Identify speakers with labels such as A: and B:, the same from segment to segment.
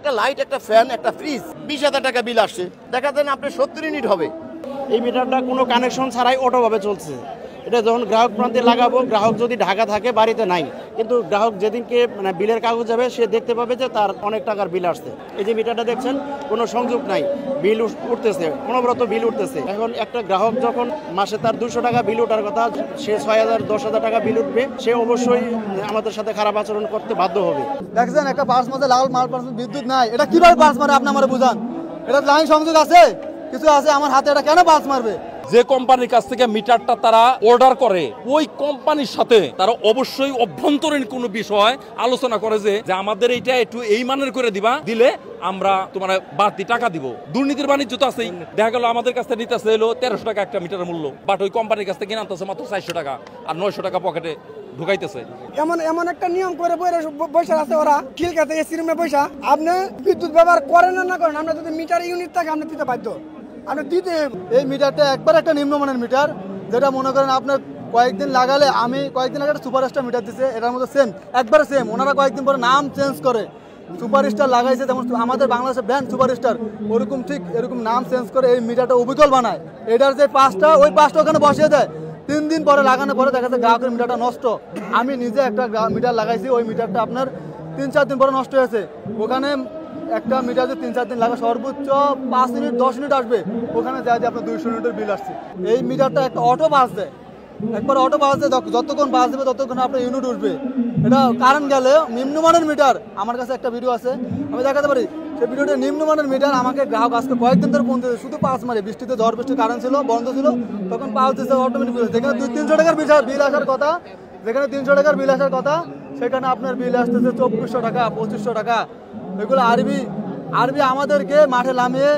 A: একটা লাইট, একটা ফ্যান, একটা ফ্রিজ 20,000 টাকা বিল আসছে। দেখা যায় না আপনার 70 ইউনিট হবে।
B: এই মিটারটা কোনো কানেকশন ছাড়াই অটোভাবে চলছে। এটা যখন গ্রাহক প্রান্তে লাগাবো, গ্রাহক যদি ঢাকা থাকে বাড়িতে নাই, কিন্তু গ্রাহক যেদিনকে বিলের কাগজ যাবে সে দেখতে পাবে যে তার অনেক টাকার বিল আসছে। এই যে মিটারটা দেখছেন কোনো সংযোগ নাই, বিল উঠতেছে, অনবরত বিল উঠতেছে। এখন একটা গ্রাহক যখন মাসে তার 200 টাকা বিল ওঠার কথা, সে 6,000 10,000 টাকা বিল উঠবে, সে অবশ্যই আমাদের সাথে খারাপ আচরণ করতে বাধ্য হবে।
C: দেখছেন একটা বাস মাঝে লাল মাল বিদ্যুৎ নাই, এটা কিভাবে বাস মারে আপনি আমার বুঝান। এটা লাইন সংযোগ আছে, কিছু আছে আমার হাতে, এটা কেন বাস মারবে?
D: যে কোম্পানির কাছ থেকে মিটারটা তারা অর্ডার করে ওই কোম্পানির সাথে তারা অবশ্যই অভ্যন্তরীণ কোনো বিষয় আলোচনা করে যে আমাদের এইটা একটু এই মানের করে দিবা, দিলে আমরা তোমার বাড়তি টাকা দিব। দুর্নীতির বাণিজ্য তো আছেই। দেখা গেল আমাদের কাছ থেকে নিতেছে হলো 1300 টাকা একটা মিটারের মূল্য, বাট ওই কোম্পানির কাছ থেকে কিনে আনতেছে মাত্র 400 টাকা আর 900 টাকা পকেটে ঢুকাইতেছে।
E: এমন একটা নিয়ম করে বৈশা আছে ওরা, খিলকাতে এসি রুমে বৈশা আপনি বিদ্যুৎ ব্যবহার করেন না করেন, আমরা যদি মিটার ইউনিট থাকে আপনি দিতে বাধ্য।
C: এই মিটারটা একবার একটা নিম্নমানের মিটার, যেটা মনে করেন আপনার কয়েকদিন লাগালে, আমি কয়েকদিন আগে একটা সুপারস্টার মিটার দিচ্ছে, এটার মধ্যে সেম, একবারে সেম। ওনারা কয়েকদিন পরে নাম চেঞ্জ করে, সুপারস্টার লাগাইছে যেমন আমাদের বাংলাদেশের ব্র্যান্ড সুপারস্টার, ওরকম ঠিক এরকম নাম চেঞ্জ করে এই মিটারটা অবিকল বানায়। এটার যে পাঁচটা, ওই পাঁচটা ওখানে বসিয়ে দেয়। 3 দিন পরে লাগানোর পরে দেখা যায় গ্রাহকের মিটারটা নষ্ট। আমি নিজে একটা মিটার লাগাইছি, ওই মিটারটা আপনার 3-4 দিন পরে নষ্ট হয়েছে। ওখানে একটা মিটার যে 3-4 দিন লাগে, সর্বোচ্চ 5 মিনিট 10 মিনিট আসবে, ওখানে যায় যে আপনার 200 ইউনিটের বিল আসছে। এই মিটারটা একটা অটো বাস দেয়, একবার অটো বাস দেয়, যতক্ষণ বাস দেবে ততক্ষণ আপনার ইউনিট উঠবে। এটা কারেন্ট গেলে নিম্নমানের মিটার, আমার কাছে একটা ভিডিও আছে, আমি দেখাতে পারি। সেই ভিডিওটা নিম্নমানের মিটার আমাকে গ্রাহক আজকে কয়েকদিন ধরে ফোন দিয়েছে, শুধু পাঁচ মারে, বৃষ্টিতে ঝড় বৃষ্টি কারেন্ট ছিল, বন্ধ ছিল, তখন পাঁচ দিচ্ছে অটোমেটিক বিল। যেখানে 200-300 টাকার বিল আসার কথা, যেখানে 300 টাকার বিল আসার কথা, সেখানে আপনার বিল আসতেছে 2400 টাকা, 2500 টাকা। এগুলো আরবি আমাদেরকে মাঠে নামিয়ে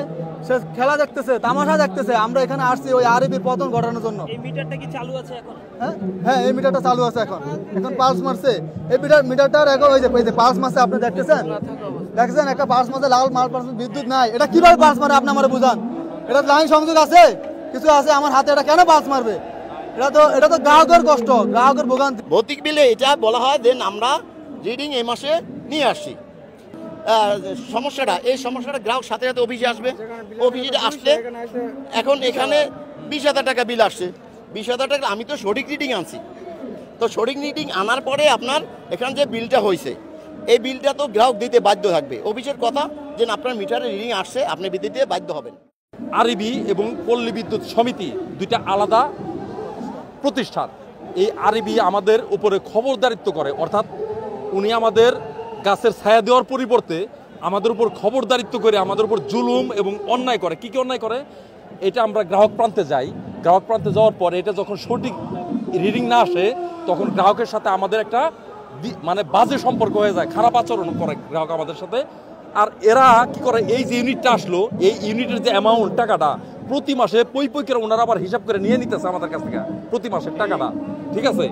C: সে খেলা দেখতেছে, তামাশা দেখতেছে। আমরা এখানে আসছি ওই আরবির পতন ঘটানোর জন্য।
B: এই মিটারটা কি চালু আছে এখন?
C: হ্যাঁ, এই মিটারটা চালু আছে এখন পালস মারছে। এই মিটারটার এখন ওই যে পালস মারছে, আপনি দেখতেছেন একটা পালস মারছে, লাল মাল বিদ্যুৎ নাই, এটা কিভাবে পালস মারে আপনি আমার বুঝান। এটা লাইন সংযোগ আছে, কিছু আছে আমার হাতে, এটা কেন পালস মারবে? এটা তো গ্রাহকের কষ্ট, গ্রাহকের ভোগান্তি।
A: ভৌতিক বিলে এটা বলা হয় যে আমরা রিডিং এই মাসে নিয়ে আসছি। এই সমস্যাটা গ্রাহক সাথে সাথে অফিসে আসবে, অফিসে আসলে এখন এখানে 20,000 টাকা বিল আসছে। 20,000 টাকা আমি তো সঠিক রিডিং আনছি, তো সঠিক রিডিং আনার পরে আপনার এখানে যে বিলটা হয়েছে, এই বিলটা তো গ্রাহক দিতে বাধ্য থাকবে। অফিসের কথা যে আপনার মিটারে রিডিং আসছে, আপনি দিতে বাধ্য হবেন।
D: আরবি এবং পল্লী বিদ্যুৎ সমিতি দুইটা আলাদা প্রতিষ্ঠান। এই আরবি আমাদের উপরে খবরদারিত্ব করে, অর্থাৎ উনি আমাদের গাছের ছায়া দেওয়ার পরিবর্তে আমাদের উপর খবরদারিত্ব করে আমাদের উপর জুলুম এবং অন্যায় করে। কি অন্যায় করে? এটা আমরা গ্রাহক প্রান্তে যাই, গ্রাহক প্রান্তে যাওয়ার পরে এটা যখন সঠিক রিডিং না আসে, তখন গ্রাহকের সাথে আমাদের একটা বাজে সম্পর্ক হয়ে যায়, খারাপ আচরণ করে গ্রাহক আমাদের সাথে। আর এরা কি করে, এই যে ইউনিটটা আসলো, এই ইউনিটের যে অ্যামাউন্ট, টাকাটা প্রতি মাসে পই করে ওনারা আবার হিসাব করে নিয়ে নিতেছে আমাদের কাছ থেকে প্রতি মাসের টাকাটা। ঠিক আছে,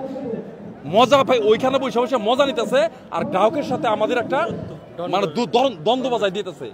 D: মজা ভাই, ওইখানে বসে মজা নিতেছে, আর গ্রাহকের সাথে আমাদের একটা দ্বন্দ্ব বাজায় দিতেছে।